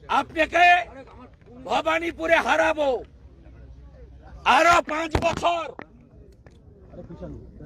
আপনাকে ভবানীপুরে হারাবো, আরো 5 বছর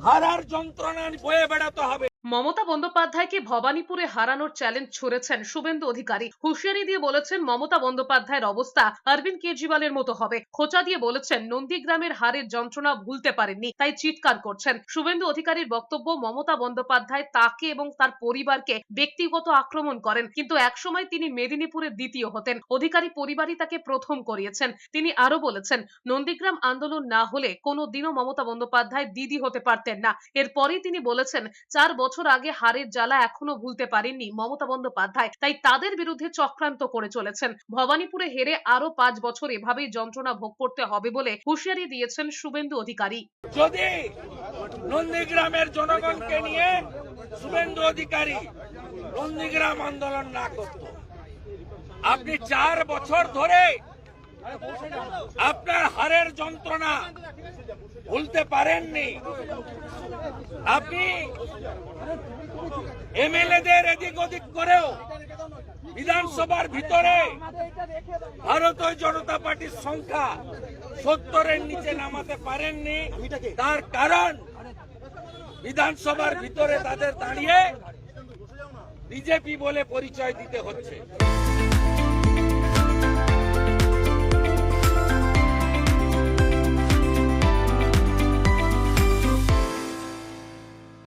হারার যন্ত্রণা বয়ে বেড়াতে হবে। মমতা বন্দ্যোপাধ্যায়কে ভবানীপুরে হারানোর চ্যালেঞ্জ ছুড়েছেন শুভেন্দু অধিকারী। হুঁশিয়ারি দিয়ে বলেছেন মমতা বন্দ্যোপাধ্যায়ের অবস্থা অরবিন্দ কেজরিওয়ালের মতো হবে। খোঁচা দিয়ে বলেছেন নন্দীগ্রামের হারের যন্ত্রণা ভুলতে পারেননি, তাই চিৎকার করছেন। শুভেন্দু অধিকারীর বক্তব্য, মমতা বন্দ্যোপাধ্যায় তাকে এবং তার পরিবারকে ব্যক্তিগত আক্রমণ করেন, কিন্তু একসময় তিনি মেদিনীপুরের দ্বিতীয় হতেন। অধিকারী পরিবারই তাকে প্রথম করিয়েছেন। তিনি আরো বলেছেন, নন্দীগ্রাম আন্দোলন না হলে কোনোদিনও মমতা বন্দ্যোপাধ্যায় দিদি হতে পারতেন না। এরপরই তিনি বলেছেন 4 বছর আগে হারের জ্বালা এখনো ভুলতে পারেননি মমতা বন্দ্যোপাধ্যায়, তাই তাদের বিরুদ্ধে চক্রান্ত করে চলেছেন। ভবানীপুরে হেরে আরো 5 বছর এভাবেই যন্ত্রণা ভোগ করতে হবে বলে হুঁশিয়ারি দিয়েছেন শুভেন্দু অধিকারী। যদি নন্দীগ্রামের জনগণকে নিয়ে শুভেন্দু অধিকারী নন্দীগ্রাম আন্দোলন না করত, আপনি 4 বছর ধরে আপনার হারের যন্ত্রণা ভুলতে পারেননি। আপনি এমএলএদের এদিক ওদিক করেও বিধানসভার ভিতরে ভারতীয় জনতা পার্টির সংখ্যা 70-এর নিচে নামাতে পারেননি। তার কারণ বিধানসভার ভিতরে তাদের দাঁড়িয়ে বিজেপি বলে পরিচয় দিতে হচ্ছে।